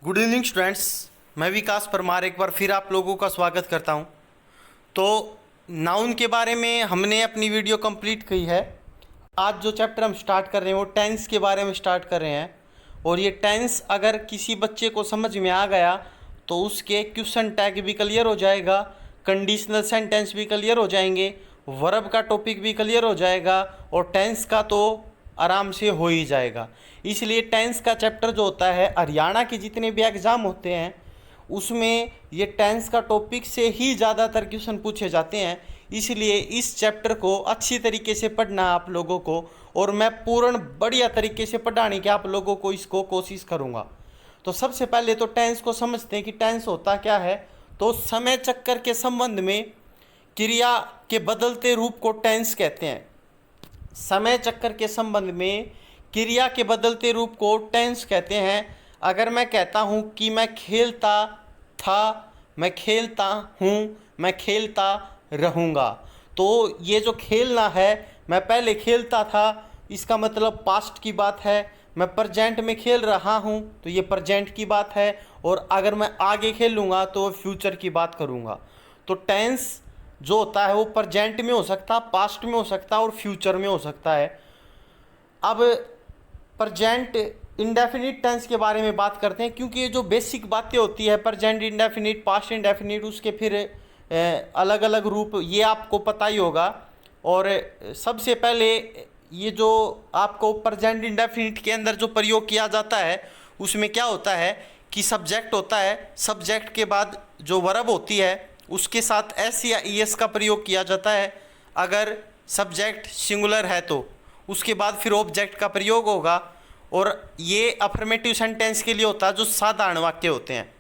Good evening students. मैं विकास परमार एक बार फिर आप लोगों का स्वागत करता हूं। तो नाउन के बारे में हमने अपनी वीडियो कंप्लीट की है। आज जो चैप्टर हम स्टार्ट कर रहे हैं वो टेंस के बारे में स्टार्ट कर रहे हैं। और ये टेंस अगर किसी बच्चे को समझ में आ गया तो उसके क्वेश्चन टैग भी क्लियर हो जाएगा, कंडीशनल सेंटेंस भी क्लियर हो जाएंगे, वर्ब का टॉपिक भी क्लियर हो जाएगा और टेंस का तो आराम से हो ही जाएगा। इसलिए टेंस का चैप्टर जो होता है, हरियाणा के जितने भी एग्ज़ाम होते हैं उसमें ये टेंस का टॉपिक से ही ज़्यादातर क्वेश्चन पूछे जाते हैं। इसलिए इस चैप्टर को अच्छी तरीके से पढ़ना आप लोगों को, और मैं पूर्ण बढ़िया तरीके से पढ़ाने की आप लोगों को इसको कोशिश करूँगा। तो सबसे पहले तो टेंस को समझते हैं कि टेंस होता क्या है। तो समय चक्कर के संबंध में क्रिया के बदलते रूप को टेंस कहते हैं। समय चक्कर के संबंध में क्रिया के बदलते रूप को टेंस कहते हैं। अगर मैं कहता हूँ कि मैं खेलता था, मैं खेलता हूँ, मैं खेलता रहूँगा, तो ये जो खेलना है, मैं पहले खेलता था, इसका मतलब पास्ट की बात है। मैं प्रेजेंट में खेल रहा हूँ तो ये प्रेजेंट की बात है। और अगर मैं आगे खेलूँगा तो फ्यूचर की बात करूँगा। तो टेंस जो होता है वो प्रेजेंट में हो सकता है, पास्ट में हो सकता है और फ्यूचर में हो सकता है। अब प्रेजेंट इंडेफिनिट टेंस के बारे में बात करते हैं, क्योंकि ये जो बेसिक बातें होती है प्रेजेंट इंडेफिनिट, पास्ट इंडेफिनिट, उसके फिर अलग अलग रूप ये आपको पता ही होगा। और सबसे पहले ये जो आपको प्रेजेंट इंडेफिनिट के अंदर जो प्रयोग किया जाता है उसमें क्या होता है कि सब्जेक्ट होता है, सब्जेक्ट के बाद जो वर्ब होती है उसके साथ एस या ई एस का प्रयोग किया जाता है। अगर सब्जेक्ट सिंगुलर है तो उसके बाद फिर ऑब्जेक्ट का प्रयोग होगा। और ये अफर्मेटिव सेंटेंस के लिए होता है जो साधारण वाक्य होते हैं।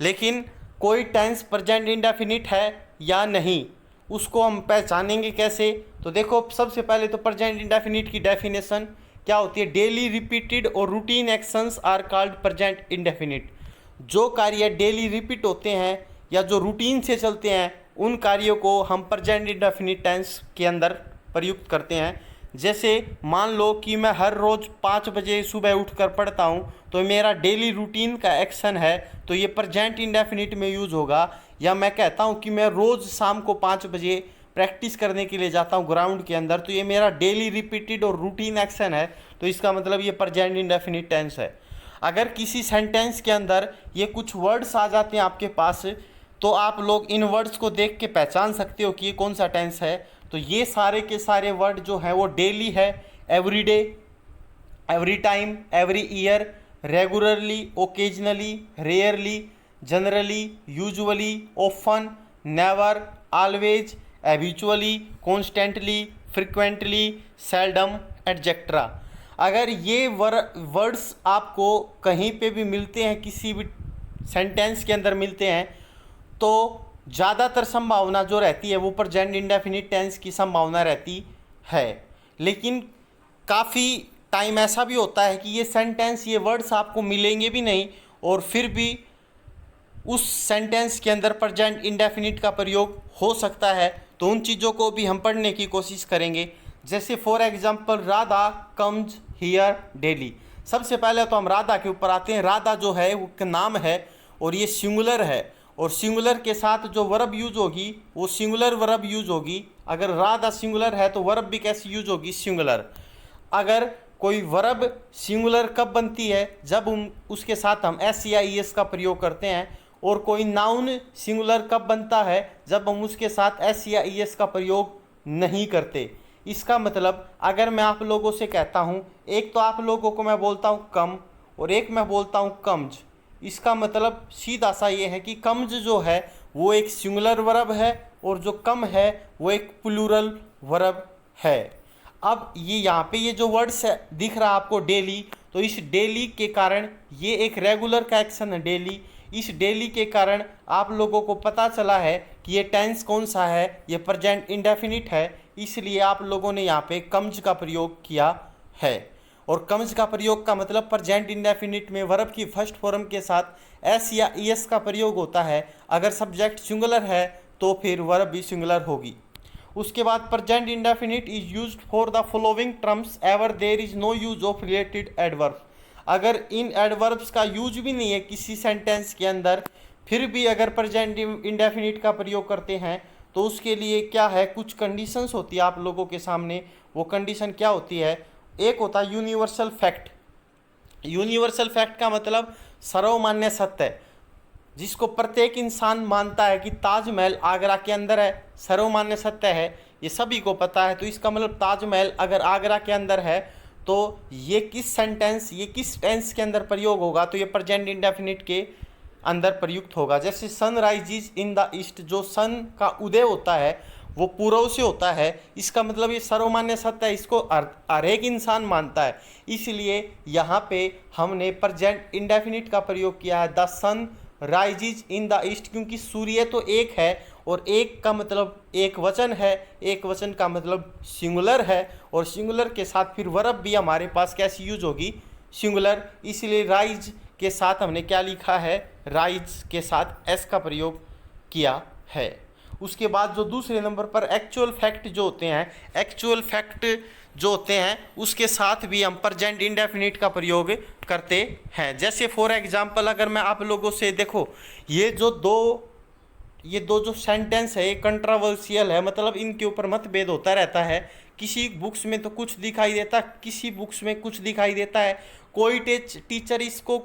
लेकिन कोई टेंस प्रेजेंट इंडेफिनिट है या नहीं, उसको हम पहचानेंगे कैसे? तो देखो, सबसे पहले तो प्रेजेंट इंडेफिनिट की डेफिनेशन क्या होती है। डेली रिपीटेड और routine actions are called present indefinite. जो कार्य डेली रिपीट होते हैं या जो रूटीन से चलते हैं उन कार्यों को हम प्रेजेंट इंडेफिनिट टेंस के अंदर प्रयुक्त करते हैं। जैसे मान लो कि मैं हर रोज़ 5 बजे सुबह उठकर पढ़ता हूँ, तो मेरा डेली रूटीन का एक्शन है, तो ये प्रेजेंट इंडेफिनिट में यूज़ होगा। या मैं कहता हूँ कि मैं रोज़ शाम को 5 बजे प्रैक्टिस करने के लिए जाता हूँ ग्राउंड के अंदर, तो ये मेरा डेली रिपीटेड और रूटीन एक्शन है, तो इसका मतलब ये प्रेजेंट इंडेफिनिट टेंस है। अगर किसी सेंटेंस के अंदर ये कुछ वर्ड्स आ जाते हैं आपके पास, तो आप लोग इन वर्ड्स को देख के पहचान सकते हो कि ये कौन सा टेंस है। तो ये सारे के सारे वर्ड जो हैं वो डेली है, every day, every time, every year, regularly, occasionally, rarely, generally, usually, often, never, always, habitually, constantly, frequently, seldom, etcetera. अगर ये वर्ड्स आपको कहीं पे भी मिलते हैं, किसी भी सेंटेंस के अंदर मिलते हैं, तो ज़्यादातर संभावना जो रहती है वो प्रेजेंट इंडेफिनिट टेंस की संभावना रहती है। लेकिन काफ़ी टाइम ऐसा भी होता है कि ये सेंटेंस, ये वर्ड्स आपको मिलेंगे भी नहीं और फिर भी उस सेंटेंस के अंदर प्रेजेंट इंडेफिनिट का प्रयोग हो सकता है। तो उन चीज़ों को भी हम पढ़ने की कोशिश करेंगे। जैसे for example, Radha comes here daily. सबसे पहले तो हम राधा के ऊपर आते हैं। राधा जो है वो नाम है और ये सिंगुलर है, और सिंगुलर के साथ जो वर्ब यूज होगी वो सिंगुलर वर्ब यूज होगी। अगर राधा सिंगुलर है तो वर्ब भी कैसे यूज होगी? सिंगुलर। अगर कोई वर्ब सिंगुलर कब बनती है? जब उसके साथ हम एस या ई एस का प्रयोग करते हैं। और कोई नाउन सिंगुलर कब बनता है? जब हम उसके साथ एस या ई एस का प्रयोग नहीं करते। इसका मतलब अगर मैं आप लोगों से कहता हूँ, एक तो आप लोगों को मैं बोलता हूँ कम और एक मैं बोलता हूँ कम्ज, इसका मतलब सीधा सा ये है कि कम्ज जो है वो एक सिंगुलर वर्ब है और जो कम है वो एक प्लूरल वर्ब है। अब ये यहाँ पे ये जो वर्ड्स है दिख रहा है आपको डेली, तो इस डेली के कारण ये एक रेगुलर का एक्शन है डेली। इस डेली के कारण आप लोगों को पता चला है कि ये टेंस कौन सा है, ये प्रेजेंट इंडेफिनिट है। इसलिए आप लोगों ने यहाँ पे कम्ज का प्रयोग किया है। और कम्स का प्रयोग का मतलब प्रेजेंट इंडेफिनिट में वर्ब की फर्स्ट फॉर्म के साथ एस या ई एस का प्रयोग होता है। अगर सब्जेक्ट सिंगुलर है तो फिर वर्ब भी सिंगुलर होगी। उसके बाद present indefinite is used for the following terms ever there is no use of related adverb. अगर इन एडवर्ब्स का यूज भी नहीं है किसी सेंटेंस के अंदर, फिर भी अगर प्रेजेंट इंडेफिनिट का प्रयोग करते हैं तो उसके लिए क्या है, कुछ कंडीशंस होती है आप लोगों के सामने। वो कंडीशन क्या होती है, एक होता है यूनिवर्सल फैक्ट। यूनिवर्सल फैक्ट का मतलब सर्वमान्य सत्य, जिसको प्रत्येक इंसान मानता है कि ताजमहल आगरा के अंदर है, सर्वमान्य सत्य है, ये सभी को पता है। तो इसका मतलब ताजमहल अगर आगरा के अंदर है तो ये किस सेंटेंस, ये किस टेंस के अंदर प्रयोग होगा, तो ये प्रेजेंट इंडेफिनिट के अंदर प्रयुक्त होगा। जैसे सन राइजिज इन द ईस्ट, जो सन का उदय होता है वो पूर्व से होता है, इसका मतलब ये सर्वमान्य सत्य है, इसको हर एक इंसान मानता है। इसलिए यहाँ पे हमने प्रेजेंट इंडेफिनिट का प्रयोग किया है, the sun rises in the east, क्योंकि सूर्य तो एक है और एक का मतलब एक वचन है, एक वचन का मतलब सिंगुलर है, और सिंगुलर के साथ फिर वर्ब भी हमारे पास कैसी यूज होगी, सिंगुलर। इसलिए राइज के साथ हमने क्या लिखा है, राइज के साथ एस का प्रयोग किया है। उसके बाद जो दूसरे नंबर पर एक्चुअल फैक्ट जो होते हैं, एक्चुअल फैक्ट जो होते हैं उसके साथ भी हम प्रेजेंट इंडेफिनिट का प्रयोग करते हैं। जैसे फॉर एग्जांपल अगर मैं आप लोगों से देखो, ये दो जो सेंटेंस है ये कंट्रोवर्शियल है, मतलब इनके ऊपर मतभेद होता रहता है। किसी बुक्स में तो कुछ दिखाई देता, किसी बुक्स में कुछ दिखाई देता है, कोई टीचर इसको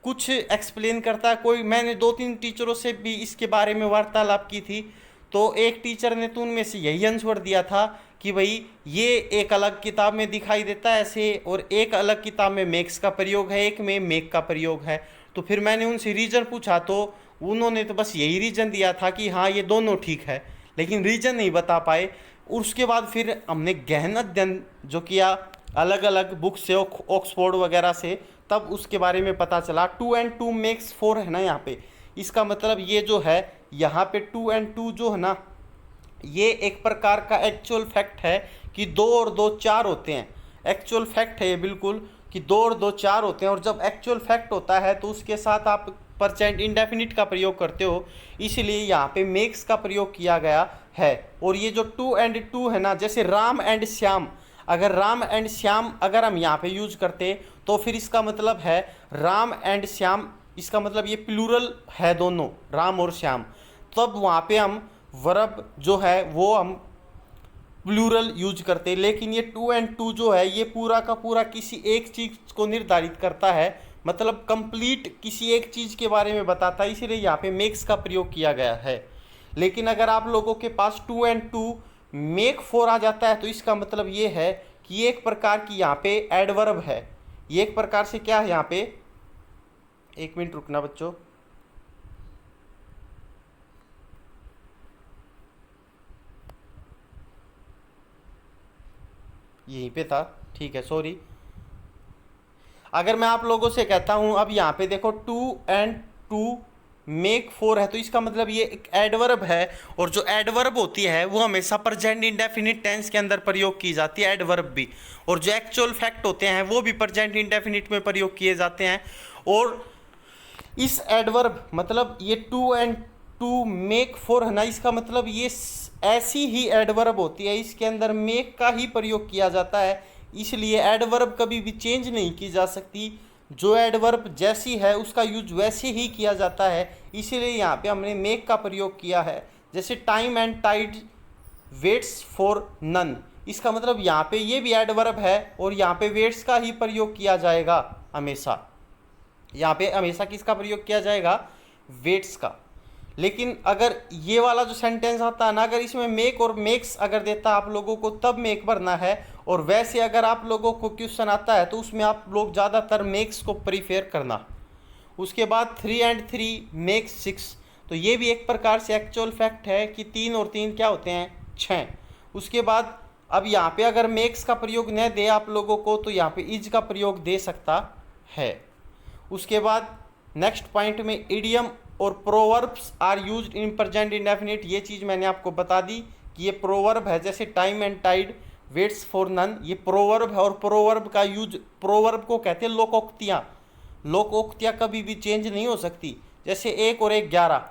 कुछ एक्सप्लेन करता है, कोई, मैंने 2-3 टीचरों से भी इसके बारे में वार्तालाप की थी, तो एक टीचर ने तो उनमें से यही आंसर दिया था कि भाई ये एक अलग किताब में दिखाई देता है ऐसे, और एक अलग किताब में मेक्स का प्रयोग है, एक में मेक का प्रयोग है। तो फिर मैंने उनसे रीज़न पूछा तो उन्होंने तो बस यही रीज़न दिया था कि हाँ ये दोनों ठीक है, लेकिन रीज़न नहीं बता पाए। उसके बाद फिर हमने गहन अध्ययन जो किया अलग अलग बुक से, ऑक्सफोर्ड वगैरह से, तब उसके बारे में पता चला 2 and 2 मेक्स 4 है ना यहाँ पे। इसका मतलब ये जो है यहाँ पे 2 and 2 जो है ना, ये एक प्रकार का एक्चुअल फैक्ट है कि 2 और 2 4 होते हैं। एक्चुअल फैक्ट है ये बिल्कुल कि 2 और 2 4 होते हैं, और जब एक्चुअल फैक्ट होता है तो उसके साथ आप प्रेजेंट इंडेफिनिट का प्रयोग करते हो, इसलिए यहाँ पे मेक्स का प्रयोग किया गया है। और ये जो 2 and 2 है ना, जैसे राम एंड श्याम, अगर राम एंड श्याम अगर हम यहाँ पे यूज करते तो फिर इसका मतलब है राम एंड श्याम, इसका मतलब ये प्लूरल है दोनों, राम और श्याम, तब वहाँ पे हम वर्ब जो है वो हम प्लूरल यूज करते। लेकिन ये 2 and 2 जो है ये पूरा का पूरा किसी एक चीज़ को निर्धारित करता है, मतलब कंप्लीट किसी एक चीज़ के बारे में बताता है, इसीलिए यहाँ पे मेक्स का प्रयोग किया गया है। लेकिन अगर आप लोगों के पास 2 and 2 मेक 4 आ जाता है तो इसका मतलब ये है कि ये एक प्रकार की यहाँ पे एडवर्ब है, ये एक प्रकार से क्या है यहाँ पे, एक मिनट रुकना बच्चों, यहीं पे था, ठीक है, सॉरी। अगर मैं आप लोगों से कहता हूँ अब यहाँ पे देखो 2 and 2 मेक 4 है, तो इसका मतलब ये एक एडवर्ब है, और जो एडवर्ब होती है वो हमेशा प्रेजेंट इंडेफिनिट टेंस के अंदर प्रयोग की जाती है, एडवर्ब भी। और जो एक्चुअल फैक्ट होते हैं वो भी प्रेजेंट इंडेफिनिट में प्रयोग किए जाते हैं। और इस एडवर्ब मतलब ये 2 and 2 मेक 4 है ना, इसका मतलब ये ऐसी ही एडवर्ब होती है, इसके अंदर मेक का ही प्रयोग किया जाता है, इसलिए एडवर्ब कभी भी चेंज नहीं की जा सकती। जो एडवर्ब जैसी है उसका यूज वैसे ही किया जाता है, इसीलिए यहाँ पे हमने मेक का प्रयोग किया है। जैसे time and tide waits for none, इसका मतलब यहाँ पे ये भी एडवर्ब है और यहाँ पे वेट्स का ही प्रयोग किया जाएगा हमेशा, यहाँ पे हमेशा किसका प्रयोग किया जाएगा, वेट्स का। लेकिन अगर ये वाला जो सेंटेंस आता है ना, अगर इसमें मेक और मेक्स अगर देता आप लोगों को तब मेक भरना है, और वैसे अगर आप लोगों को क्वेश्चन आता है तो उसमें आप लोग ज़्यादातर मेक्स को प्रीफेयर करना। उसके बाद 3 and 3 मेक्स 6, तो ये भी एक प्रकार से एक्चुअल फैक्ट है कि 3 और 3 क्या होते हैं, 6। उसके बाद अब यहाँ पे अगर मेक्स का प्रयोग न दे आप लोगों को तो यहाँ पे इज का प्रयोग दे सकता है। उसके बाद नेक्स्ट पॉइंट में इडियम और proverbs are used in present indefinite, ये चीज़ मैंने आपको बता दी कि ये प्रोवर्ब है। जैसे time and tide waits for none, ये प्रोवर्ब है, और प्रोवर्ब का यूज, प्रोवर्ब को कहते हैं लोकोक्तियाँ। लोकोक्तियाँ कभी भी चेंज नहीं हो सकती। जैसे 1 और 1 11,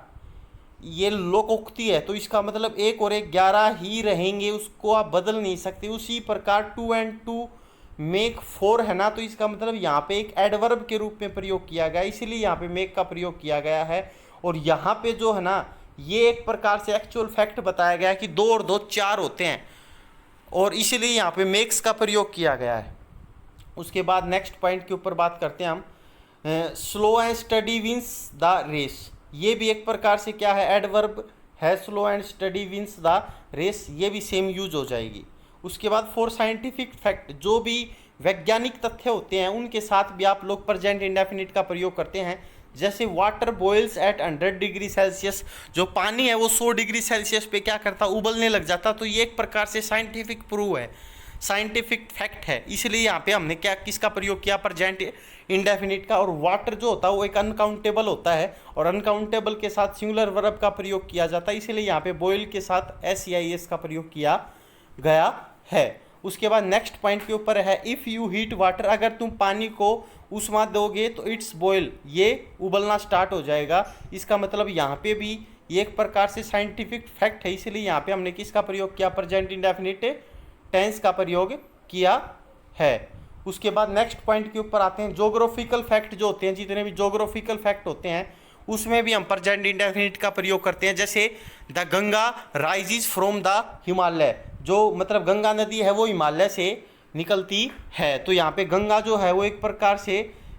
ये लोकोक्ति है, तो इसका मतलब 1 और 1 11 ही रहेंगे, उसको आप बदल नहीं सकते। उसी प्रकार 2 and 2 मेक फॉर है ना, तो इसका मतलब यहाँ पे एक एडवर्ब के रूप में प्रयोग किया गया, इसीलिए यहाँ पे मेक का प्रयोग किया गया है। और यहाँ पे जो है ना, ये एक प्रकार से एक्चुअल फैक्ट बताया गया है कि 2 और 2 4 होते हैं, और इसीलिए यहाँ पे मेक्स का प्रयोग किया गया है। उसके बाद नेक्स्ट पॉइंट के ऊपर बात करते हैं हम, slow and steady wins the race. ये भी एक प्रकार से क्या है, एडवर्ब है। Slow and steady wins the race, ये भी सेम यूज हो जाएगी। उसके बाद फॉर साइंटिफिक फैक्ट, जो भी वैज्ञानिक तथ्य होते हैं उनके साथ भी आप लोग प्रेजेंट इंडेफिनिट का प्रयोग करते हैं। जैसे water boils at 100 degree Celsius, जो पानी है वो 100 डिग्री सेल्सियस पे क्या करता, उबलने लग जाता। तो ये एक प्रकार से साइंटिफिक प्रूव है, साइंटिफिक फैक्ट है, इसलिए यहाँ पे हमने क्या किसका प्रयोग किया, प्रेजेंट इंडेफिनिट का। और वाटर जो होता है वो एक अनकाउंटेबल होता है, और अनकाउंटेबल के साथ सिंगुलर वर्ब का प्रयोग किया जाता है, इसलिए यहाँ पे बॉयल के साथ SEIS का प्रयोग किया गया है। उसके बाद नेक्स्ट पॉइंट के ऊपर है, इफ़ यू हीट वाटर, अगर तुम पानी को उष्मा दोगे तो इट्स बॉयल, ये उबलना स्टार्ट हो जाएगा। इसका मतलब यहाँ पे भी ये एक प्रकार से साइंटिफिक फैक्ट है, इसलिए यहाँ पे हमने किसका प्रयोग किया, प्रेजेंट इंडेफिनिट टेंस का प्रयोग किया है। उसके बाद नेक्स्ट पॉइंट के ऊपर आते हैं, जोग्राफिकल फैक्ट जो होते हैं, जितने भी जोग्राफिकल फैक्ट होते हैं उसमें भी हम प्रेजेंट इंडेफिनिट का प्रयोग करते हैं। जैसे the Ganga rises from the Himalaya, जो मतलब गंगा नदी है वो हिमालय से निकलती है। तो यहाँ पे गंगा जो है वो एक प्रकार से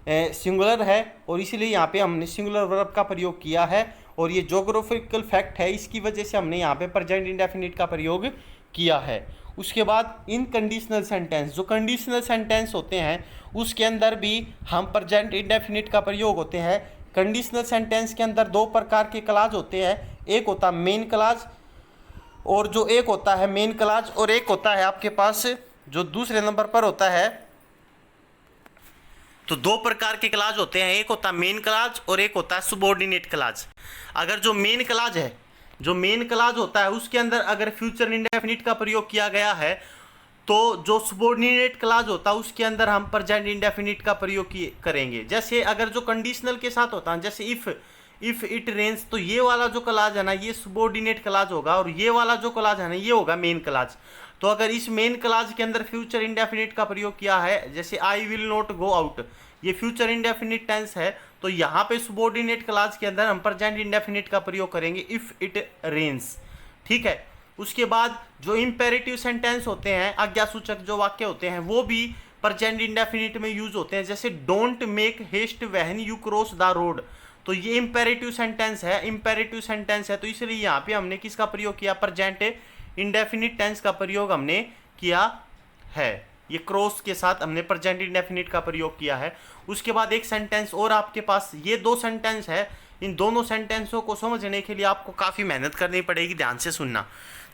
सिंगुलर है, और इसीलिए यहाँ पे हमने सिंगुलर वर्ब का प्रयोग किया है, और ये जोग्राफिकल फैक्ट है, इसकी वजह से हमने यहाँ पे प्रेजेंट इंडेफिनिट का प्रयोग किया है। उसके बाद इन कंडीशनल सेंटेंस, जो कंडीशनल सेंटेंस होते हैं उसके अंदर भी हम प्रेजेंट इंडेफिनिट का प्रयोग होते हैं। कंडीशनल सेंटेंस के अंदर 2 प्रकार के क्लाज होते हैं, एक होता है मेन क्लाज, और जो एक होता है मेन क्लाज, और एक होता है आपके पास जो दूसरे नंबर पर होता है। तो 2 प्रकार के क्लाज होते हैं, एक होता है मेन क्लाज और एक होता है सबऑर्डिनेट क्लाज। अगर जो मेन क्लाज है, जो मेन क्लाज होता है उसके अंदर अगर फ्यूचर इंडेफिनिट का प्रयोग किया गया है, तो जो सबऑर्डिनेट क्लाज होता है उसके अंदर हम प्रेजेंट इंडेफिनिट का प्रयोग करेंगे। जैसे अगर जो कंडीशनल के साथ होता है, जैसे इफ इट रेन्स, तो ये वाला जो क्लाज है ना ये सबऑर्डिनेट क्लाज होगा, और ये वाला जो क्लाज है ना ये होगा मेन क्लाज। तो अगर इस मेन क्लाज के अंदर फ्यूचर इंडेफिनिट का प्रयोग किया है, जैसे I will not go out, ये फ्यूचर इंडेफिनिट टेंस है, तो यहाँ पे सबऑर्डिनेट क्लाज के अंदर हम प्रेजेंट इंडेफिनिट का प्रयोग करेंगे इफ इट रेन्स। ठीक है। उसके बाद जो इंपेरेटिव सेंटेंस होते हैं, आज्ञासूचक जो वाक्य होते हैं, वो भी प्रेजेंट इंडेफिनिट में यूज होते हैं। जैसे don't make haste when you cross the road, तो ये इंपेरेटिव सेंटेंस है, इंपेरेटिव सेंटेंस है, तो इसलिए यहाँ पे हमने किसका प्रयोग किया, प्रेजेंट इंडेफिनिट टेंस का प्रयोग हमने किया है। ये क्रॉस के साथ हमने प्रेजेंट इंडेफिनिट का प्रयोग किया है। उसके बाद एक सेंटेंस और आपके पास, ये 2 सेंटेंस है, इन दोनों सेंटेंसों को समझने के लिए आपको काफ़ी मेहनत करनी पड़ेगी, ध्यान से सुनना।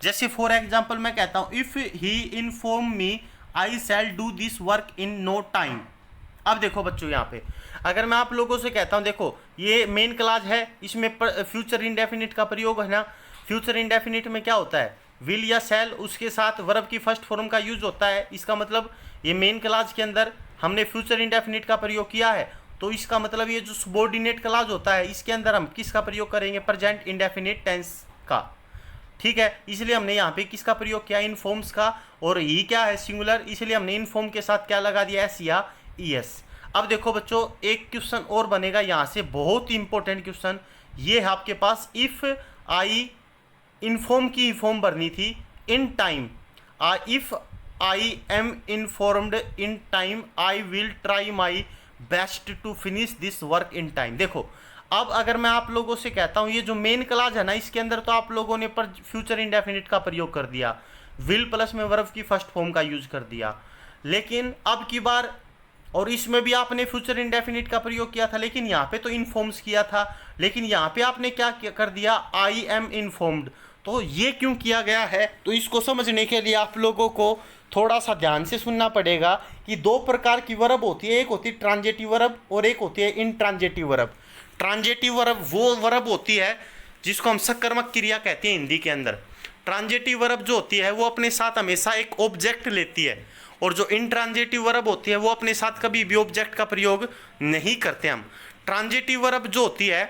जैसे फॉर एग्जाम्पल मैं कहता हूँ, if he inform me I shall do this work in no time. अब देखो बच्चों, यहाँ पे अगर मैं आप लोगों से कहता हूँ, देखो ये मेन क्लाज है, इसमें फ्यूचर इंडेफिनिट का प्रयोग है ना। फ्यूचर इंडेफिनिट में क्या होता है, विल या शैल, उसके साथ वर्ब की फर्स्ट फॉर्म का यूज होता है। इसका मतलब ये मेन क्लाज के अंदर हमने फ्यूचर इंडेफिनिट का प्रयोग किया है, तो इसका मतलब ये जो सबऑर्डिनेट क्लाज होता है इसके अंदर हम किसका प्रयोग करेंगे, प्रेजेंट इंडेफिनिट टेंस का। ठीक है, इसलिए हमने यहाँ पे किसका प्रयोग किया, इनफॉर्म्स का, और ये क्या है, सिंगुलर, इसलिए हमने इनफॉर्म के साथ क्या लगा दिया, एस या ईएस। अब देखो बच्चों, एक क्वेश्चन और बनेगा यहाँ से, बहुत ही इंपॉर्टेंट क्वेश्चन ये है आपके पास। इफ आई इन्फॉर्म की फॉर्म भरनी थी in time, if I am informed in time I will try my best to finish this work in time. देखो अब अगर मैं आप लोगों से कहता हूँ, ये जो मेन क्लाज है ना इसके अंदर तो आप लोगों ने पर फ्यूचर इंडेफिनिट का प्रयोग कर दिया, विल प्लस में वर्ब की फर्स्ट फॉर्म का यूज कर दिया, लेकिन अब की बार, और इसमें भी आपने फ्यूचर इंडेफिनिट का प्रयोग किया था, लेकिन यहाँ पे तो इन्फॉर्म्स किया था, लेकिन यहाँ पे आपने क्या कर दिया, आई एम इन्फॉर्म्ड। तो ये क्यों किया गया है, तो इसको समझने के लिए आप लोगों को थोड़ा सा ध्यान से सुनना पड़ेगा कि 2 प्रकार की वर्ब होती है, एक होती है ट्रांजिटिव वर्ब और एक होती है इंट्रांजिटिव वर्ब। ट्रांजिटिव वर्ब वो वर्ब होती है जिसको हम सकर्मक क्रिया कहते हैं हिंदी के अंदर। ट्रांजिटिव वर्ब जो होती है वो अपने साथ हमेशा एक ऑब्जेक्ट लेती है, और जो इंट्रांजिटिव वर्ब होती है वो अपने साथ कभी भी ऑब्जेक्ट का प्रयोग नहीं करते हम। ट्रांजिटिव वर्ब जो होती है,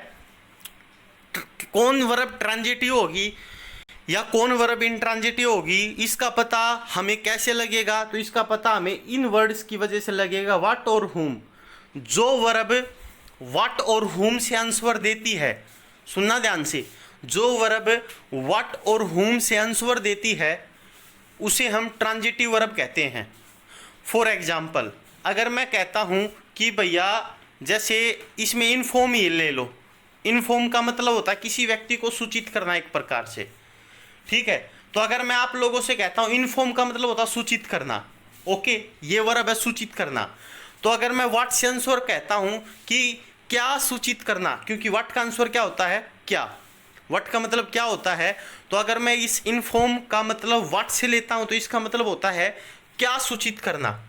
कौन वर्ब ट्रांजिटिव होगी, या कौन वर्ब इंट्रांजिटिव होगी, इसका पता हमें कैसे लगेगा? तो इसका पता हमें इन वर्ड्स की वजह से लगेगा, व्हाट और हुम। जो वर्ब व्हाट और हुम से आंसर देती है, सुनना ध्यान से, जो वर्ब व्हाट और हुम से आंसर देती है उसे हम ट्रांजिटिव वर्ब कहते हैं। फॉर एग्जाम्पल, अगर मैं कहता हूँ कि भैया, जैसे इसमें इन्फॉर्म ही ले लो, इन्फॉर्म का मतलब होता है किसी व्यक्ति को सूचित करना एक प्रकार से, ठीक है। तो अगर मैं आप लोगों से कहता हूँ इन्फॉर्म का मतलब होता है सूचित करना, ओके, ये वर्ब है सूचित करना। तो अगर मैं व्हाट से आंसर कहता हूँ कि क्या सूचित करना, क्योंकि व्हाट का आंसर क्या होता है, क्या, व्हाट का मतलब क्या होता है। तो अगर मैं इस इन्फॉर्म का मतलब व्हाट से लेता हूँ तो इसका मतलब होता है क्या सूचित करना।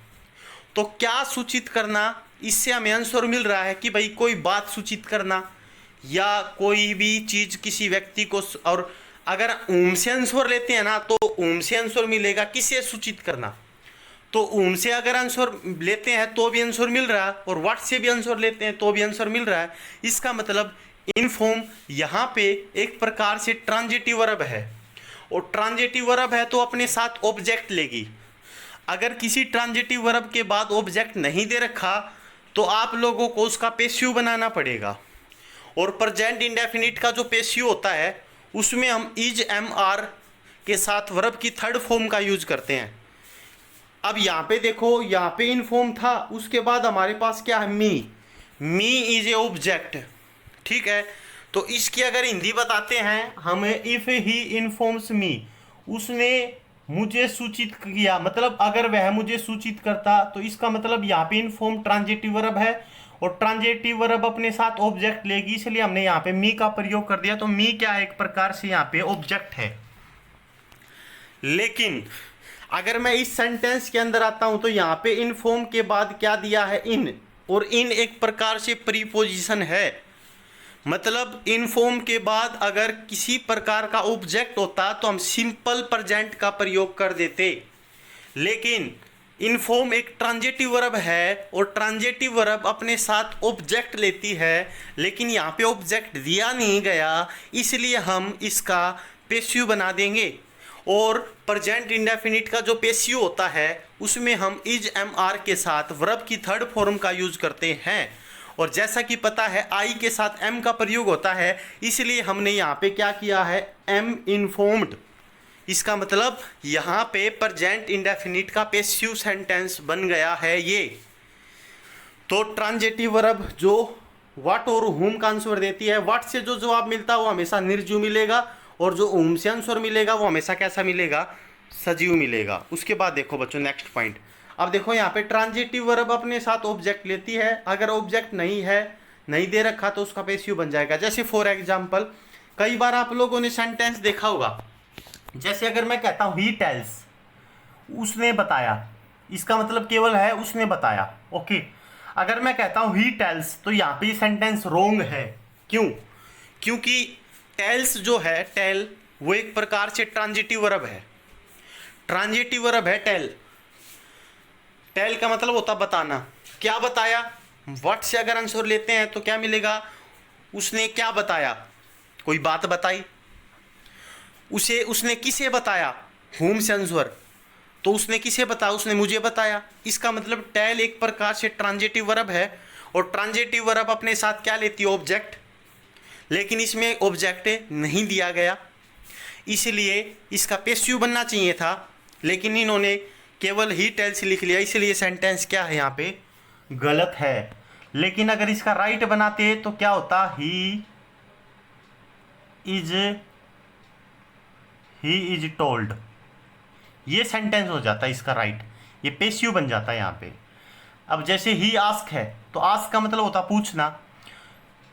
तो क्या सूचित करना, इससे हमें आंसर मिल रहा है कि भाई कोई बात सूचित करना या कोई भी चीज़ किसी व्यक्ति को। और अगर ऊम से आंसर लेते हैं ना तो ऊम से आंसर मिलेगा किसे सूचित करना। तो ऊम से अगर आंसर लेते हैं तो भी आंसर मिल रहा है, और व्हाट से भी आंसर लेते हैं तो भी आंसर मिल रहा है। इसका मतलब इन्फॉर्म यहाँ पे एक प्रकार से ट्रांजिटिव वर्ब है, और ट्रांजिटिव वर्ब है तो अपने साथ ऑब्जेक्ट लेगी। अगर किसी ट्रांजिटिव वर्ब के बाद ऑब्जेक्ट नहीं दे रखा तो आप लोगों को उसका पेसिव बनाना पड़ेगा। और प्रेजेंट इंडेफिनिट का जो पेसिव होता है उसमें हम इज एम आर के साथ वर्ब की थर्ड फॉर्म का यूज करते हैं। अब यहाँ पे देखो, यहाँ पे इन्फॉर्म था, उसके बाद हमारे पास क्या है, मी इज ए ऑब्जेक्ट, ठीक है। तो इसकी अगर हिंदी बताते हैं हम, इफ ही इन्फॉर्म्स मी, उसने मुझे सूचित किया, मतलब अगर वह मुझे सूचित करता, तो इसका मतलब यहाँ पे इन्फॉर्म ट्रांजिटिव वर्ब है, और ट्रांजिटिव वर्ब अपने साथ ऑब्जेक्ट लेगी, इसलिए हमने यहाँ पे मी का प्रयोग कर दिया। तो मी क्या है, एक प्रकार से यहाँ पे ऑब्जेक्ट है। लेकिन अगर मैं इस सेंटेंस के अंदर आता हूं तो यहाँ पे इन्फॉर्म के बाद क्या दिया है, इन, और इन एक प्रकार से प्रीपोजिशन है। मतलब इन्फॉर्म के बाद अगर किसी प्रकार का ऑब्जेक्ट होता तो हम सिंपल प्रेजेंट का प्रयोग कर देते, लेकिन इन्फॉर्म एक ट्रांजिटिव वर्ब है और ट्रांजिटिव वर्ब अपने साथ ऑब्जेक्ट लेती है, लेकिन यहाँ पे ऑब्जेक्ट दिया नहीं गया, इसलिए हम इसका पेसिव बना देंगे। और प्रेजेंट इंडेफिनिट का जो पेसिव होता है उसमें हम इज एम आर के साथ वर्ब की थर्ड फॉर्म का यूज करते हैं, और जैसा कि पता है आई के साथ एम का प्रयोग होता है, इसलिए हमने यहाँ पे क्या किया है, एम इन्फॉर्म्ड। इसका मतलब यहाँ पे प्रेजेंट इंडेफिनिट का पेसिव सेंटेंस बन गया है ये। तो ट्रांजिटिव वर्ब जो व्हाट और हुम का आंसर देती है, व्हाट से जो जवाब मिलता है वो हमेशा निर्जीव मिलेगा, और जो हुम से आंसर मिलेगा वो हमेशा कैसा मिलेगा, सजीव मिलेगा। उसके बाद देखो बच्चों नेक्स्ट पॉइंट। अब देखो यहाँ पे ट्रांजिटिव वर्ब अपने साथ ऑब्जेक्ट लेती है, अगर ऑब्जेक्ट नहीं है, नहीं दे रखा तो उसका पेसिव बन जाएगा। जैसे फॉर एग्जाम्पल, कई बार आप लोगों ने सेंटेंस देखा होगा, जैसे अगर मैं कहता हूँ ही टेल्स, उसने बताया, इसका मतलब केवल है उसने बताया, ओके। अगर मैं कहता हूँ ही टेल्स तो यहाँ पे सेंटेंस रोंग है। क्यों? क्योंकि टेल्स जो है, टेल, वो एक प्रकार से ट्रांजिटिव वर्ब है, ट्रांजिटिव वर्ब है टेल। टेल का मतलब होता बताना। क्या बताया, व्हाट से अगर आंसर लेते हैं तो क्या मिलेगा, उसने क्या बताया, कोई बात बताई, उसने किसे बताया, हुम से आंसर, तो उसने किसे बताया, उसने मुझे बताया। इसका मतलब टेल एक प्रकार से ट्रांजिटिव वर्ब है, और ट्रांजिटिव वर्ब अपने साथ क्या लेती है, ऑब्जेक्ट, लेकिन इसमें ऑब्जेक्ट नहीं दिया गया, इसलिए इसका पेसिव बनना चाहिए था, लेकिन इन्होंने केवल ही टेल्स लिख लिया, इसलिए सेंटेंस क्या है यहाँ पे, गलत है। लेकिन अगर इसका राइट बनाते तो क्या होता, ही इज टोल्ड, ये सेंटेंस हो जाता है इसका राइट, ये पेसिव बन जाता है यहाँ पे। अब जैसे ही आस्क है, तो आस्क का मतलब होता पूछना।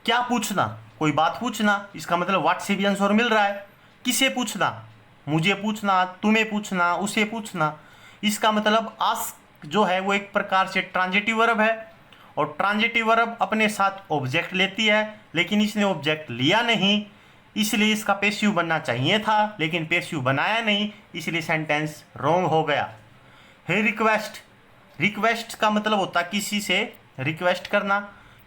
क्या पूछना, कोई बात पूछना, इसका मतलब व्हाट से भी आंसर मिल रहा है। किसे पूछना, मुझे पूछना, तुम्हें पूछना, उसे पूछना। इसका मतलब आस्क जो है वो एक प्रकार से ट्रांजिटिव वर्ब है, और ट्रांजिटिव वर्ब अपने साथ ऑब्जेक्ट लेती है, लेकिन इसने ऑब्जेक्ट लिया नहीं, इसलिए इसका पेसिव बनना चाहिए था, लेकिन पेसिव बनाया नहीं, इसलिए सेंटेंस रॉन्ग हो गया। है रिक्वेस्ट, रिक्वेस्ट का मतलब होता किसी से रिक्वेस्ट करना।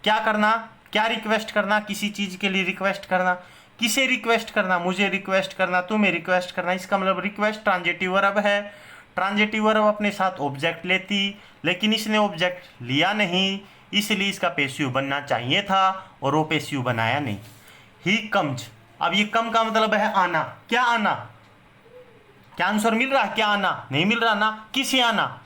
क्या करना, क्या रिक्वेस्ट करना, किसी चीज़ के लिए रिक्वेस्ट करना। किसे रिक्वेस्ट करना, मुझे रिक्वेस्ट करना, तुम्हें रिक्वेस्ट करना, इसका मतलब रिक्वेस्ट ट्रांजिटिव वर्ब है। ट्रांजिटिव वर्ब अपने साथ ऑब्जेक्ट लेती, लेकिन इसने ऑब्जेक्ट लिया नहीं, इसलिए इसका पैसिव बनना चाहिए था और वो पैसिव बनाया नहीं। ही कम्स, अब ये कम का मतलब है आना। क्या आना? क्या आंसर मिल रहा है? क्या आना? नहीं मिल रहा ना। किसे आना?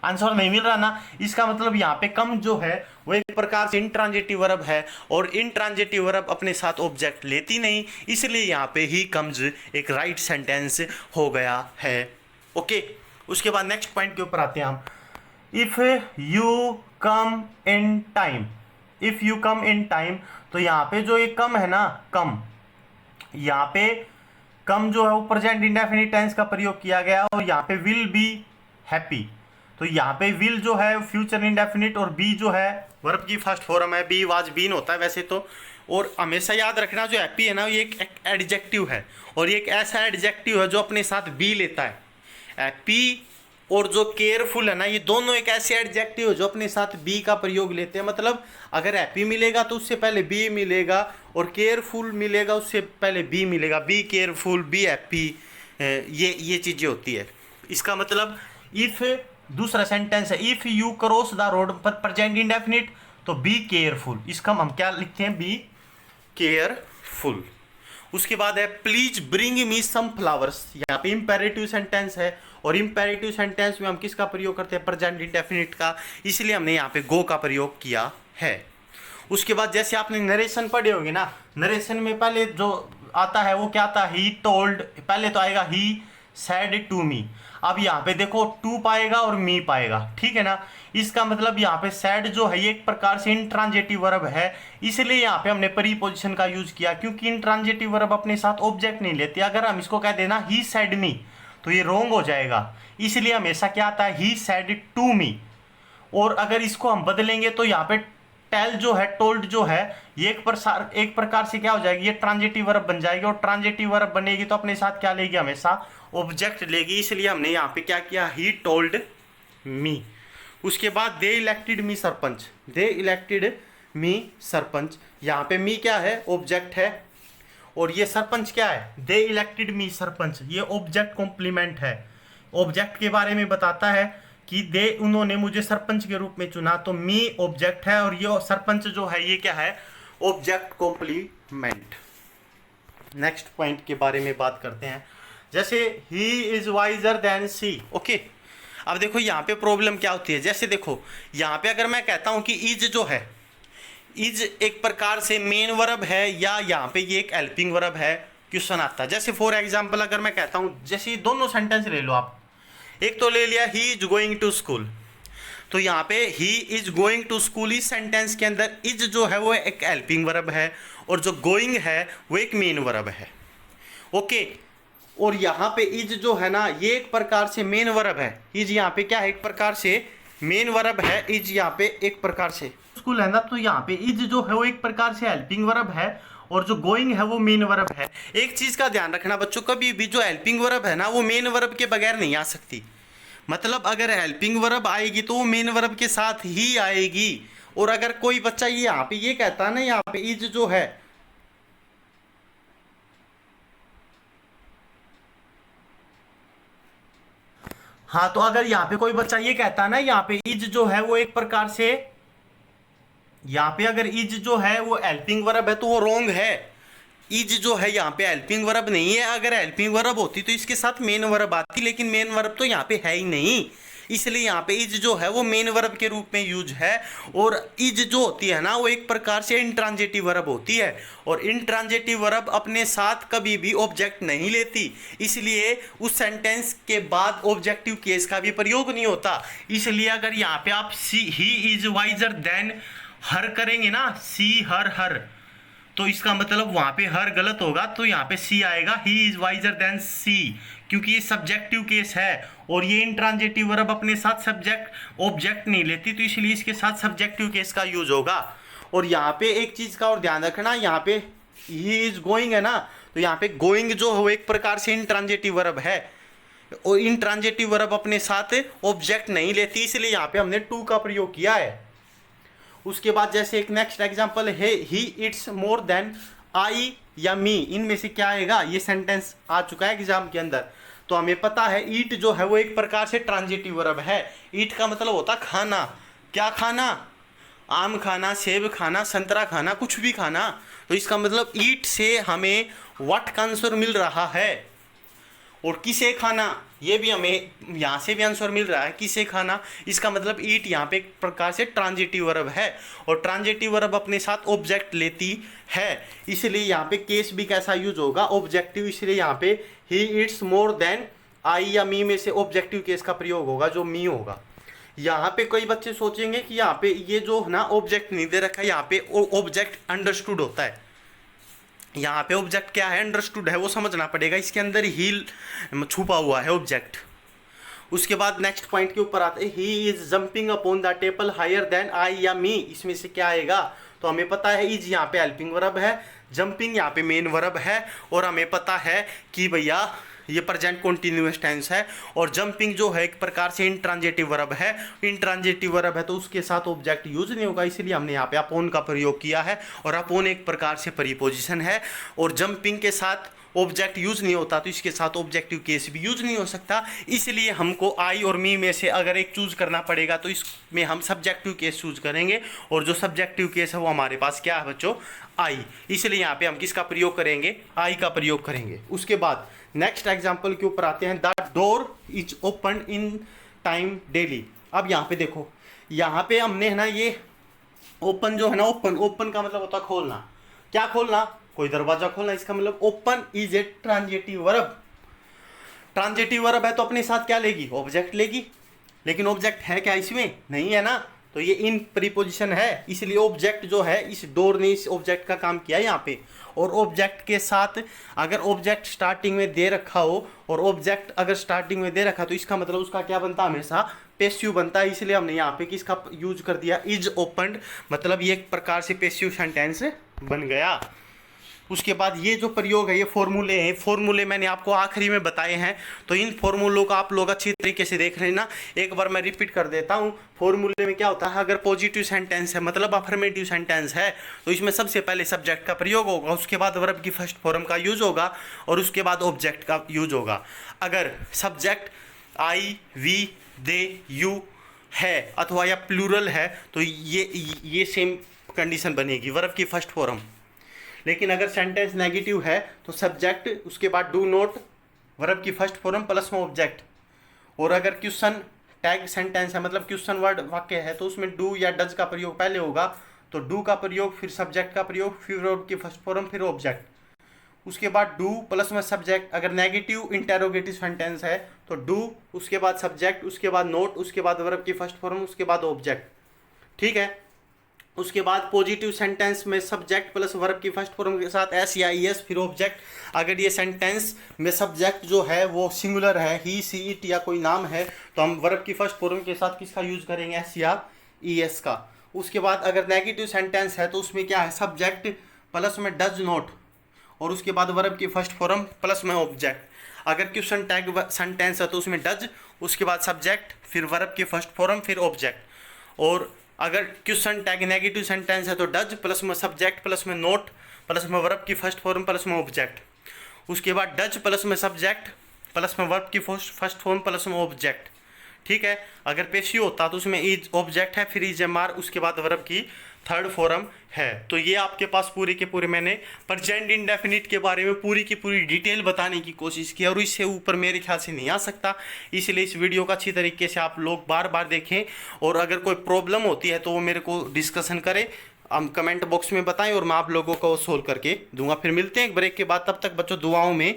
आंसर नहीं मिल रहा ना। इसका मतलब यहाँ पे कम जो है वो एक प्रकार से इंट्रांजिटिव वर्ब है और इंट्रांजिटिव वर्ब अपने साथ ऑब्जेक्ट लेती नहीं, इसलिए यहाँ पे ही कम्स एक राइट सेंटेंस हो गया है। ओके, उसके बाद नेक्स्ट पॉइंट के ऊपर आते हैं हम। If you come in time, if you come in time, तो यहाँ पे जो ये कम है ना, कम, यहाँ पे कम जो है वो प्रेजेंट इंडेफिनिट टेंस का प्रयोग किया गया और यहाँ पे विल बी हैप्पी। तो यहाँ पे विल जो है फ्यूचर इंडेफिनिट और बी जो है वर्ब की फर्स्ट फॉर्म है, बी वाज बीन होता है वैसे तो। और हमेशा याद रखना जो हैप्पी है ना ये एक एडजेक्टिव है और ये एक ऐसा एडजेक्टिव है जो अपने साथ बी लेता है। हैप्पी और जो केयरफुल है ना ये दोनों एक ऐसे एडजेक्टिव है जो अपने साथ बी का प्रयोग लेते हैं। मतलब अगर हैप्पी मिलेगा तो उससे पहले बी मिलेगा और केयरफुल मिलेगा उससे पहले बी मिलेगा। बी केयरफुल, बी हैप्पी, ये चीज़ें होती है। इसका मतलब इफ़ दूसरा सेंटेंस है if you cross the road पर प्रेजेंट इंडेफिनिट, तो बी केयरफुल, इसका हम क्या लिखते हैं? Be careful. उसके बाद है please bring me some flowers, यहाँ पे इंपेरेटिव सेंटेंस है और इंपेरेटिव सेंटेंस में हम किसका प्रयोग करते हैं? प्रेजेंट इंडेफिनिट का, इसलिए हमने यहाँ पे गो का प्रयोग किया है। उसके बाद जैसे आपने नरेशन पढ़े होंगे ना, नरेशन में पहले जो आता है वो क्या आता है? ही टोल्ड, पहले तो आएगा ही सेड टू मी। अब यहाँ पे देखो टू पाएगा और मी पाएगा, ठीक है ना। इसका मतलब यहाँ पे सैड जो है ये एक प्रकार से इंट्रांजिटिव वर्ब है, इसलिए यहाँ पे हमने प्रीपोजिशन का यूज किया, क्योंकि इंट्रांजिटिव वर्ब अपने साथ ऑब्जेक्ट नहीं लेती। अगर हम इसको कह देना ही सैड मी तो ये रॉन्ग हो जाएगा, इसलिए हमेशा क्या आता है? ही सैड टू मी। और अगर इसको हम बदलेंगे तो यहाँ पे टेल जो है, टोल्ड जो है, ये एक प्रकार से क्या हो जाएगी? ये ट्रांजिटिव वर्ब बन जाएगी और ट्रांजिटिव वर्ब बनेगी तो अपने साथ क्या लेगी? हमेशा ऑब्जेक्ट लेगी, इसलिए हमने यहाँ पे क्या किया? He told me. उसके बाद दे इलेक्टेड मी सरपंच, दे इलेक्टेड मी सरपंच, यहाँ पे मी क्या है? ऑब्जेक्ट है और ये सरपंच क्या है? दे इलेक्टेड मी सरपंच, ये ऑब्जेक्ट कॉम्प्लीमेंट है। ऑब्जेक्ट के बारे में बताता है कि दे उन्होंने मुझे सरपंच के रूप में चुना, तो मी ऑब्जेक्ट है और ये सरपंच जो है ये क्या है? Object complement. नेक्स्ट पॉइंट के बारे में बात करते हैं, जैसे he is wiser than she. Okay, अब देखो यहाँ पे प्रॉब्लम क्या होती है। जैसे देखो यहाँ पे अगर मैं कहता हूँ कि इज जो है, इज एक प्रकार से मेन वर्ब है या यहाँ पे ये एक हेल्पिंग वर्ब है, क्वेश्चन आता है। जैसे फॉर एग्जांपल अगर मैं कहता हूँ, जैसे दोनों सेंटेंस ले लो आप, एक तो ले लिया he is going to school, तो यहाँ पे he is going to school इस सेंटेंस के अंदर इज जो है वो एक हेल्पिंग वर्ब है और जो गोइंग है वो एक मेन वर्ब है। ओके, और यहाँ पे इज जो है ना ये एक प्रकार से मेन वर्ब है। इज यहाँ पे क्या है? एक प्रकार से मेन वर्ब है। इज यहाँ पे एक प्रकार से स्कूल है ना, तो यहाँ पे इज जो है वो एक प्रकार से हेल्पिंग वर्ब है और जो गोइंग है वो मेन वर्ब है। एक चीज़ का ध्यान रखना बच्चों, कभी भी जो हेल्पिंग वर्ब है ना वो मेन वर्ब के बगैर नहीं आ सकती। मतलब अगर हेल्पिंग वर्ब आएगी तो वो मेन वर्ब के साथ ही आएगी। और अगर कोई बच्चा ये यहाँ पे ये कहता है ना, यहाँ पे इज जो है, हाँ, तो अगर यहाँ पे कोई बच्चा ये कहता है ना यहाँ पे इज जो है वो एक प्रकार से, यहाँ पे अगर इज जो है वो हेल्पिंग वर्ब है तो वो रॉन्ग है। इज जो है यहाँ पे हेल्पिंग वर्ब नहीं है। अगर हेल्पिंग वर्ब होती तो इसके साथ मेन वर्ब आती, लेकिन मेन वर्ब तो यहाँ पे है ही नहीं, इसलिए यहाँ पे इज जो है वो मेन वर्ब के रूप में यूज है। और इज जो होती है ना वो एक प्रकार से इंट्रांजिटिव वर्ब होती है और इंट्रांजिटिव वर्ब अपने साथ कभी भी ऑब्जेक्ट नहीं लेती, इसलिए उस सेंटेंस के बाद ऑब्जेक्टिव केस का भी प्रयोग नहीं होता। इसलिए अगर यहाँ पे आप सी ही इज वाइजर देन हर करेंगे ना, सी हर, तो इसका मतलब वहां पे हर गलत होगा, तो यहाँ पे सी आएगा। ही इज वाइजर देन सी, क्योंकि ये सब्जेक्टिव केस है और ये इंट्रांजिटिव वर्ब अपने साथ सब्जेक्ट ऑब्जेक्ट नहीं लेती, तो इसलिए इसके साथ सब्जेक्टिव केस का यूज होगा। और यहाँ पे एक चीज का और ध्यान रखना, यहाँ पे ही इज गोइंग है ना, तो यहाँ पे गोइंग जो है एक प्रकार से इंट्रांजिटिव वर्ब है और इंट्रांजिटिव वर्ब अपने साथ ऑब्जेक्ट नहीं लेती, इसलिए यहाँ पे हमने टू का प्रयोग किया है। उसके बाद जैसे एक नेक्स्ट एग्जांपल है ही इट्स मोर देन आई या मी, इनमें से क्या आएगा। ये सेंटेंस आ चुका है एग्जाम के अंदर। तो हमें पता है ईट जो है वो एक प्रकार से ट्रांजिटिव वर्ब है। ईट का मतलब होता खाना। क्या खाना, आम खाना, सेब खाना, संतरा खाना, कुछ भी खाना। तो इसका मतलब ईट से हमें व्हाट का आंसर मिल रहा है। और किसे खाना, ये भी हमें यहाँ से भी आंसर मिल रहा है, किसे खाना। इसका मतलब ईट यहाँ पे एक प्रकार से ट्रांजिटिव वर्ब है। और ट्रांजिटिव वर्ब अपने साथ ऑब्जेक्ट लेती है, इसलिए यहाँ पे केस भी कैसा यूज होगा, ऑब्जेक्टिव। इसलिए यहाँ पे he eats more than I या मी में से ऑब्जेक्टिव केस का प्रयोग होगा, जो मी होगा। यहाँ पे कई बच्चे सोचेंगे कि यहाँ पे ये जो ना ऑब्जेक्ट नहीं दे रखा है, यहाँ पे ऑब्जेक्ट अंडरस्टूड होता है। यहाँ पे ऑब्जेक्ट क्या है, अंडरस्टूड है, वो समझना पड़ेगा। इसके अंदर ही छुपा हुआ है ऑब्जेक्ट। उसके बाद नेक्स्ट पॉइंट के ऊपर आते हैं, he is jumping upon the table higher than I या मी। इसमें से क्या आएगा, तो हमें पता है इज यहाँ पे हेल्पिंग वर्ब है, जंपिंग यहाँ पे मेन वर्ब है, और हमें पता है कि भैया ये प्रेजेंट कॉन्टिन्यूअस टेंस है। और जंपिंग जो है एक प्रकार से इंट्रांजिटिव वर्ब है। इंट्रांजिटिव वर्ब है तो उसके साथ ऑब्जेक्ट यूज नहीं होगा, इसलिए हमने यहाँ पे अपॉन का प्रयोग किया है। और अपॉन एक प्रकार से प्रीपोजिशन है, और जंपिंग के साथ ऑब्जेक्ट यूज नहीं होता, तो इसके साथ ऑब्जेक्टिव केस भी यूज नहीं हो सकता। इसलिए हमको आई और मी में से अगर एक चूज करना पड़ेगा, तो इसमें हम सब्जेक्टिव केस चूज करेंगे। और जो सब्जेक्टिव केस है वो हमारे पास क्या है बच्चों, आई। इसलिए यहाँ पे हम किसका प्रयोग करेंगे, आई का प्रयोग करेंगे। उसके बाद नेक्स्ट एग्जाम्पल के ऊपर आते हैं, the door is open in time daily. अब यहाँ पे देखो, यहाँ पे हमने है ना ये ओपन जो है ना, ओपन का मतलब होता है खोलना। क्या खोलना, कोई दरवाजा खोलना। इसका मतलब open is a transitive verb. Transitive verb है तो अपने साथ क्या लेगी, ऑब्जेक्ट लेगी। लेकिन ऑब्जेक्ट है क्या इसमें, नहीं है ना, तो ये इन प्रीपोजिशन है। इसलिए ऑब्जेक्ट जो है, इस डोर ने इस ऑब्जेक्ट का काम किया यहाँ पे। और ऑब्जेक्ट के साथ अगर ऑब्जेक्ट स्टार्टिंग में दे रखा हो, और ऑब्जेक्ट अगर स्टार्टिंग में दे रखा, तो इसका मतलब उसका क्या बनता है, हमेशा पैसिव बनता है। इसलिए हमने यहाँ पे किसका यूज कर दिया, इज ओपनड, मतलब ये एक प्रकार से पैसिव सेंटेंस बन गया। उसके बाद ये जो प्रयोग है, ये फॉर्मूले हैं। फॉर्मूले मैंने आपको आखिरी में बताए हैं, तो इन फॉर्मूलों का आप लोग अच्छी तरीके से देख लेना। एक बार मैं रिपीट कर देता हूँ। फॉर्मूले में क्या होता है, अगर पॉजिटिव सेंटेंस है, मतलब अफर्मेटिव सेंटेंस है, तो इसमें सबसे पहले सब्जेक्ट का प्रयोग होगा, उसके बाद वर्ब की फर्स्ट फॉर्म का यूज होगा, और उसके बाद ऑब्जेक्ट का यूज होगा। अगर subject I, we, they, you है अथवा या प्लूरल है, तो ये सेम कंडीशन बनेगी, वर्ब की फर्स्ट फॉर्म। लेकिन अगर सेंटेंस नेगेटिव है, तो सब्जेक्ट, उसके बाद डू नॉट, वर्ब की फर्स्ट फॉर्म प्लस में ऑब्जेक्ट। और अगर क्वेश्चन टैग सेंटेंस है, मतलब क्वेश्चन वर्ड वाक्य है, तो उसमें डू या डज का प्रयोग पहले होगा, तो डू का प्रयोग, फिर सब्जेक्ट का प्रयोग, फिर वर्ब की फर्स्ट फॉर्म, फिर ऑब्जेक्ट। उसके बाद डू प्लस में सब्जेक्ट। अगर नेगेटिव इंटेरोगेटिव सेंटेंस है, तो डू, उसके बाद सब्जेक्ट, उसके बाद नोट, उसके बाद वर्ब की फर्स्ट फॉर्म, उसके बाद ऑब्जेक्ट। ठीक है। उसके बाद पॉजिटिव सेंटेंस में सब्जेक्ट प्लस वर्ब की फर्स्ट फॉर्म के साथ एस या ई एस, फिर ऑब्जेक्ट। अगर ये सेंटेंस में सब्जेक्ट जो है वो सिंगुलर है, ही, सी, इट या कोई नाम है, तो हम वर्ब की फर्स्ट फॉर्म के साथ किसका यूज करेंगे, एस या ई एस का। उसके बाद अगर नेगेटिव सेंटेंस है, तो उसमें क्या है, सब्जेक्ट प्लस में डज नॉट, और उसके बाद वर्ब की फर्स्ट फॉर्म प्लस में ऑब्जेक्ट। अगर क्वेश्चन टैग सेंटेंस है, तो उसमें डज, उसके बाद सब्जेक्ट, फिर वर्ब की फर्स्ट फॉर्म, फिर ऑब्जेक्ट। और अगर क्वेश्चन टैग नेगेटिव सेंटेंस है, तो डज प्लस में सब्जेक्ट प्लस में नोट प्लस में वर्ब की फर्स्ट फॉर्म प्लस में ऑब्जेक्ट। उसके बाद डज प्लस में सब्जेक्ट प्लस में वर्ब की फर्स्ट फॉर्म प्लस में ऑब्जेक्ट। ठीक है। अगर पेशियो होता तो उसमें इज ऑब्जेक्ट है, फिर इज एम आर, उसके बाद वर्ब की थर्ड फॉर्म है। तो ये आपके पास पूरे के पूरे मैंने प्रेजेंट इंडेफिनिट के बारे में पूरी की पूरी डिटेल बताने की कोशिश की, और इससे ऊपर मेरे ख्याल से नहीं आ सकता। इसलिए इस वीडियो का अच्छी तरीके से आप लोग बार बार देखें, और अगर कोई प्रॉब्लम होती है तो वो मेरे को डिस्कशन करें, हम कमेंट बॉक्स में बताएं, और मैं आप लोगों को सोल्व करके दूंगा। फिर मिलते हैं एक ब्रेक के बाद, तब तक बच्चों दुआओं में